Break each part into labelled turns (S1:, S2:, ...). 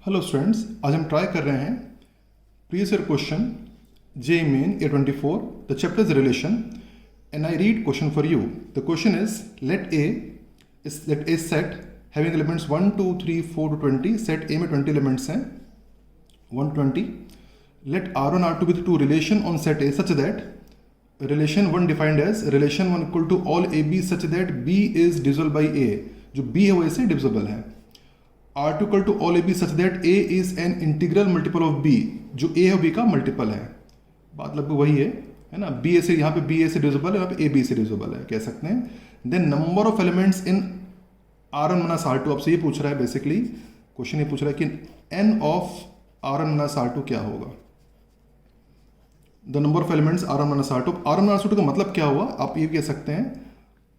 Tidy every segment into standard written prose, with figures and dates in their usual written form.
S1: Hello students, आज हम try कर रहे हैं previous year question JEE main A24 the chapter is relation and I read question for you. The question is let a set having elements 1 2 3 4 to 20. Set A में 20 elements हैं 1 to 20. Let R1 R2 be the two relation on set A such that relation 1 defined as relation 1 equal to all AB such that B is divisible by A. जो B है वो A से divisible है. R2 equal to all AB such that A is an integral multiple of B. जो A है B का multiple है. बात लगभग वही है ना. B A से यहाँ पे B A से डिविजिबल है, यहाँ पे A B से डिविजिबल है, कह सकते हैं. Then number of elements in R1 minus R2. आपसे ये पूछ रहा है बेसिकली, क्वेश्चन ये पूछ रहा है कि n of R1 minus R2 क्या होगा. The number of elements R1 minus R2. R1 minus R2 का मतलब क्या हुआ, आप ये कह सकते हैं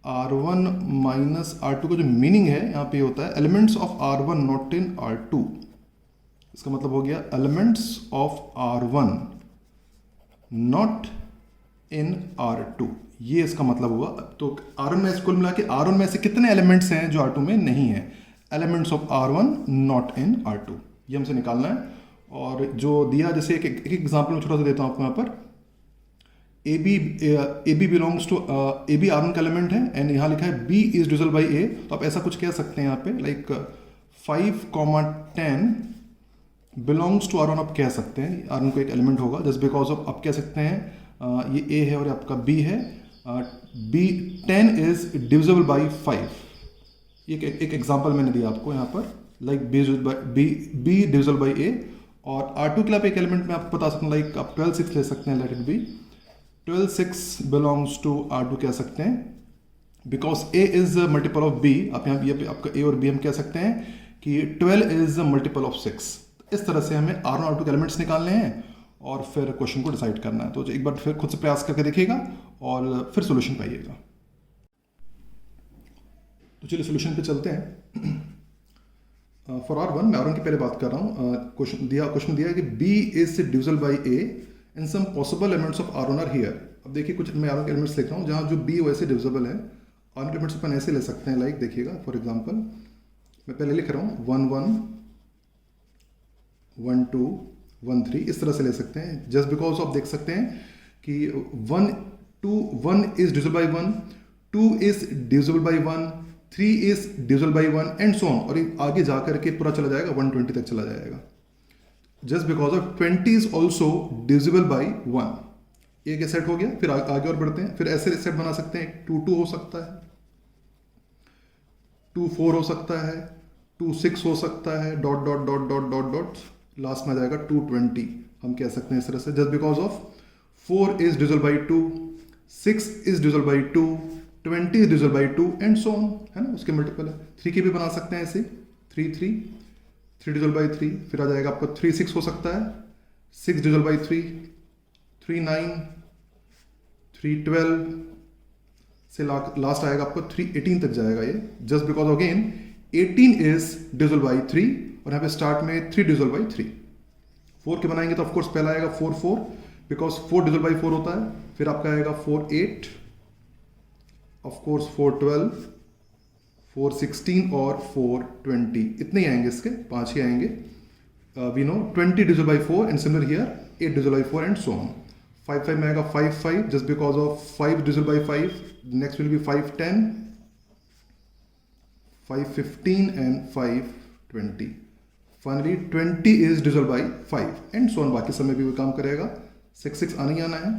S1: R1 माइनस R2 का जो मीनिंग है यहाँ पे होता है elements of R1 not in R2. इसका मतलब हो गया elements of R1 not in R2. ये इसका मतलब हुआ. तो R1 में कुल मिला के R1 में ऐसे कितने एलिमेंट्स हैं जो R2 में नहीं है. Elements of R1 not in R2, ये हमसे निकालना है. और जो दिया, जैसे एक एग्जाम्पल में छोटा सा देता हूँ आपको यहाँ पर. AB belongs to AB R1 का एलिमेंट है एंड यहाँ लिखा है B is divisible by A. तो आप ऐसा कुछ कह सकते हैं यहाँ पे लाइक 5, 10 बिलोंग्स टू R1. आप कह सकते हैं R1 को एक एलिमेंट होगा जस्ट बिकॉज ऑफ, आप कह सकते हैं ये A है और आपका B है. B 10 is divisible by 5. एक एग्जाम्पल मैंने दिया आपको यहाँ पर like B divisible by A. और R2 के लिए आप एक एलिमेंट में आपको बता सकते हैं लाइक आप 12 6 ले सकते हैं. Let it be 12 6 belongs to R2 कह सकते हैं because A is multiple of B. आप यहाँ पे आपका A और B हम कह सकते हैं कि 12 इज मल्टीपल ऑफ 6. इस तरह से हमें R1 और R2 के एलिमेंट्स निकालने हैं और फिर क्वेश्चन को डिसाइड करना है. तो एक बार फिर खुद से प्रयास करके देखिएगा और फिर सोल्यूशन पाइएगा. तो चलिए सोल्यूशन पे चलते हैं. फॉर R1, मैं R1 की पहले बात कर रहा हूँ. क्वेश्चन दिया है कि B is divisible by A and some possible elements of R1 are here. अब देखिए कुछ मैं R1 के एलिमेंट्स लिख रहा हूँ जहाँ जो B वैसे डिविजिबल है. R1 के एलिमेंट्स अपन ऐसे ले सकते हैं लाइक देखिएगा. फॉर एग्जांपल मैं पहले लिख रहा हूँ 1 1 1 2 1 3. इस तरह से ले सकते हैं जस्ट बिकॉज आप देख सकते हैं कि 1 is divisible by 1, 2 is divisible by 1, 3 is divisible by 1 and so on. और आगे जा करके पूरा चला जाएगा 120 तक चला जाएगा just because of 20 is also divisible by 1. एक सेट हो गया. फिर आगे और बढ़ते हैं. फिर ऐसे सेट बना सकते हैं 2 2 हो सकता है, 2 4 हो सकता है, 2 6 हो सकता है, dot dot dot dot dot dot last में आ जाएगा 220. हम कह सकते हैं इस तरह से just because of 4 is divisible by 2, 6 is divisible by 2, 20 is divisible by 2 and so on, है ना. उसके मल्टीपल है. 3 के भी बना सकते हैं ऐसे 3 डिविजिबल बाई 3. फिर आ जाएगा आपका 3 6 हो सकता है, 6 डिविजिबल बाई 3, 3 9, 3 12 से लास्ट आएगा आपको 3 18 तक जाएगा ये just because again 18 is divisible by 3 और यहाँ पे स्टार्ट में 3 डिविजिबल बाई 3. 4 के बनाएंगे तो ऑफकोर्स पहला आएगा 4 4 बिकॉज 4 डिविजिबल बाई 4 होता है. फिर आपका आएगा 4 8, ऑफकोर्स 4 12, 4 16 और 4 20. इतने ही आएंगे, इसके 5 ही आएंगे. We know 20 divisible by 4 and similar here 8 divisible by 4 and so on. 5 5 में आएगा 5 5 just because of 5 divisible by 5. Next will be 5 10, 5 15 and 5 20. Finally 20 is divisible by 5 and so on. बाकी समय भी वो काम करेगा. 6 6 आना ही आना है,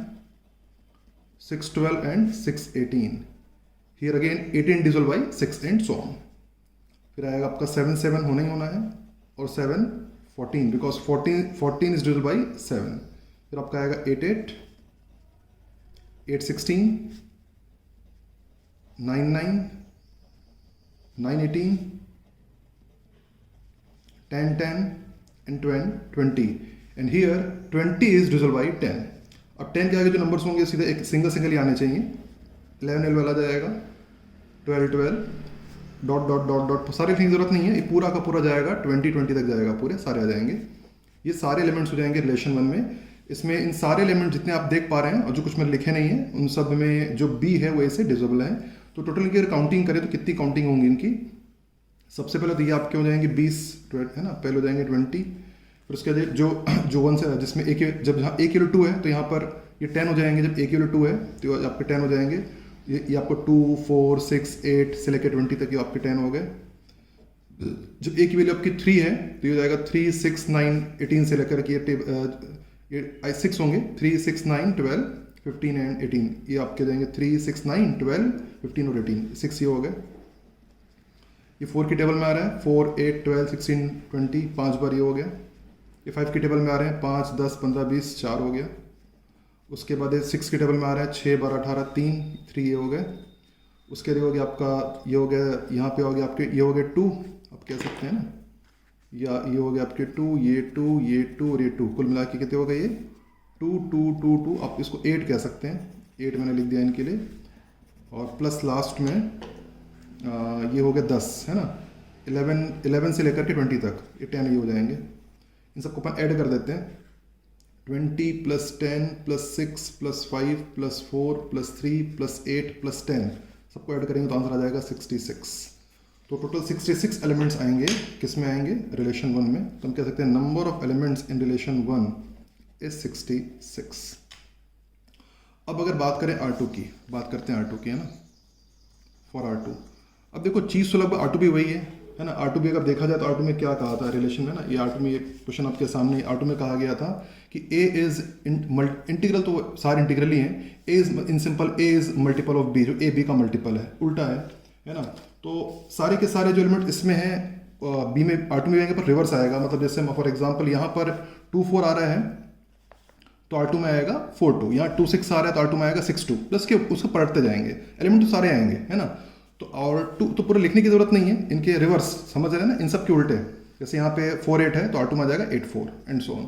S1: 6 12 and 6 18. Here again 18 divisible by 6 and so on. फिर आएगा आपका 7 7 होना ही होना है और 7 14 because 14 is divisible by 7. फिर आपका आएगा 8 8, 8 16, 9 9, 9 18, 10 10 and 20. And here 20 is divisible by 10. अब 10 के आगे जो नंबर्स होंगे सीधे एक सिंगल ही आने चाहिए. 11 11 आ जाएगा, 12 12 डॉट डॉट डॉट डॉट. सारे लिखने की जरूरत नहीं है, ये पूरा का पूरा जाएगा 20 20 तक जाएगा, पूरे सारे आ जाएंगे. ये सारे एलिमेंट्स हो जाएंगे रिलेशन 1 में. इसमें इन सारे एलिमेंट जितने आप देख पा रहे हैं और जो कुछ मैंने लिखे नहीं है उन सब में जो B है वो ऐसे डिविजिबल है. तो टोटल इनकी अगर काउंटिंग करें तो कितनी काउंटिंग होंगी इनकी, सबसे पहले तो ये आपके हो जाएंगे 20 है ना, पहले हो जाएंगे 20, फिर उसके बाद जो 1 से जिसमें एक जब यहाँ a की वैल्यू 2 है तो यहाँ पर ये 10 हो जाएंगे, जब a की वैल्यू 2 है तो आपके 10 हो जाएंगे, ये आपको 2 4 6 8 से लेकर 20 तक ये आपके 10 हो गए। जब a की वैल्यू आपकी 3 है तो ये हो जाएगा 3 6 9 18 से लेकर के ये 6 होंगे, 3 6 9 12 15 एंड 18, ये आपके जाएंगे 3 6 9 12 15 और 18, 6 ये हो गए। ये 4 की टेबल में आ रहा है, 4 8 12 16 20, 5 बार ये हो गया। ये 5 की टेबल में आ रहे हैं, 5 10 15 20, 4 हो गया। उसके बाद ये 6 की टेबल में आ रहा है, 6 12 18 3 ये हो गए। उसके बाद हो गया आपका, ये हो गया, यहाँ पे हो गया आपके, ये हो गया 2, आप कह सकते हैं ना, या ये हो गया आपके 2 ये 2 ये 2 और ये 2, कुल मिला के कितने हो गए ये 2 2 2 2, आप इसको 8 कह सकते हैं, 8 मैंने लिख दिया इनके लिए। और प्लस लास्ट में ये हो गया 10 है ना, 11 से लेकर के 20 तक ये 10 ये हो जाएंगे। इन सबको अपन ऐड कर देते हैं, 20 + 10 + 6 + 5 + 4 + 3 + 8 + 10, सबको ऐड करेंगे तो आंसर आ जाएगा 66। तो टोटल 66 एलिमेंट्स आएंगे, किस में आएंगे, रिलेशन 1 में। तो हम कह सकते हैं number of elements in relation 1 is 66। अब अगर बात करें R2 की, बात करते हैं R2 की, है ना, फॉर R2। अब देखो चीज़ तो लगभग R2 भी वही है ना। R2 भी अगर देखा जाए तो R2 में क्या कहा था रिलेशन में ना, ये R2 में ये क्वेश्चन आपके सामने, R2 में कहा गया था कि A इज इंटीग्रल, तो सारे इंटीग्रल ही हैं, A is in simple A is multiple of B, जो A B का मल्टीपल है, उल्टा है ना। तो सारे के सारे जो एलिमेंट इसमें हैं B में R2 में आएंगे पर रिवर्स आएगा, मतलब जैसे फॉर एग्जांपल यहाँ पर 2 4 आ रहा है तो R2 में आएगा 4 2, यहाँ 2 6 आ रहा है तो R2 में आएगा 6 2, प्लस के उसको पलटते जाएंगे, एलिमेंट तो सारे आएंगे, है ना। तो R2 तो पूरा लिखने की जरूरत नहीं है, इनके रिवर्स समझ रहे हैं ना, इन सब के उल्टे, जैसे यहाँ पे 4 8 है तो R2 में आ जाएगा 8 4 एंड सो ऑन।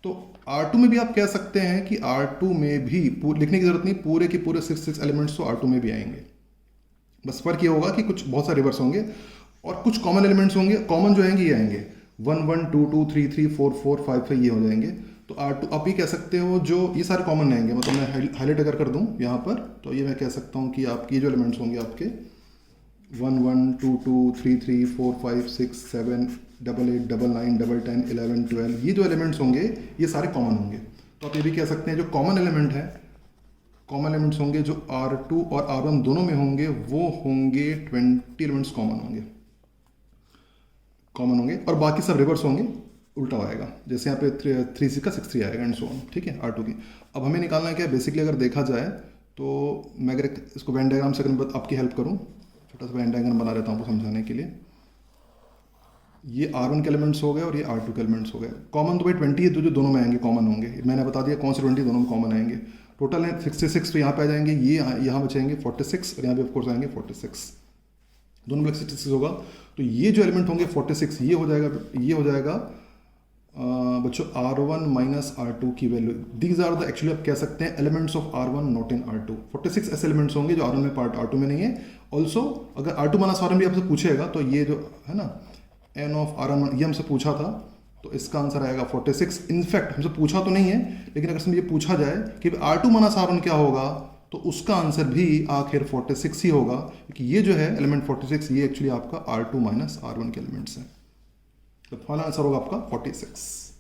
S1: तो R2 में भी आप कह सकते हैं कि R2 में भी लिखने की जरूरत नहीं, पूरे के पूरे 6 एलिमेंट्स तो R2 में भी आएंगे, बस फर्क ये होगा कि कुछ बहुत सारे रिवर्स होंगे और कुछ कॉमन एलिमेंट्स होंगे, कॉमन जो आएंगे ये आएंगे 1 1 2 2 3 3 4 4 5 5 ये हो जाएंगे। तो R2 आप ये कह सकते हो जो ये सारे कॉमन आएंगे, मतलब मैं हाईलाइट अगर कर दूं यहाँ पर तो ये मैं कह सकता हूँ कि आपके जो एलिमेंट्स होंगे आपके 1 1 2 2 3 3 4 5 6 7 8 8 9 9 10 11 12, ये जो एलिमेंट्स होंगे ये सारे कॉमन होंगे। तो आप ये भी कह सकते हैं जो कॉमन एलिमेंट है, कॉमन एलिमेंट्स होंगे जो R2 और R1 दोनों में होंगे, वो होंगे 20 एलिमेंट्स कॉमन होंगे और बाकी सब रिवर्स होंगे, उल्टा आएगा, जैसे यहाँ पे 3 6 का 6 3 आएगा एंड सो ऑन, ठीक है। R2 की अब हमें निकालना है क्या, बेसिकली अगर देखा जाए तो मैं अगर इसको वेन डायग्राम से अगर आपकी हेल्प करूँ, छोटा सा वेन डायग्राम बना लेता हूँ आपको समझाने के लिए। ये R1 के एलिमेंट्स हो गए और ये R2 के एलिमेंट्स हो गए। कॉमन तो भाई 20 है, जो दोनों में आएंगे कॉमन होंगे, मैंने बता दिया कौन से 20 दोनों में कॉमन आएंगे। टोटल है 66, तो यहाँ पे आ जाएंगे, ये यहाँ बचेंगे 46 और यहाँ पे ऑफकोर्स आएंगे 46, दोनों में 66 होगा। तो ये जो एलिमेंट होंगे 46, ये हो जाएगा बच्चों R1 माइनस R2 की value. These are the actually आप कह सकते हैं elements of R1 not in R2। 46 ऐसे एलिमेंट्स होंगे जो R1 में पार्ट R2 में नहीं है। ऑल्सो अगर R2 माइनस R1 भी आपसे पूछेगा तो ये जो है ना n ऑफ R1 ये हमसे पूछा था, तो इसका आंसर आएगा 46। इनफैक्ट हमसे पूछा तो नहीं है, लेकिन अगर हमसे ये पूछा जाए कि R2 माइनस R1 क्या होगा तो उसका आंसर भी आखिर 46 ही होगा, क्योंकि ये जो है एलिमेंट 46 ये एक्चुअली आपका R2 माइनस R1 के एलिमेंट्स हैं। तो फाइनल आंसर होगा आपका 46।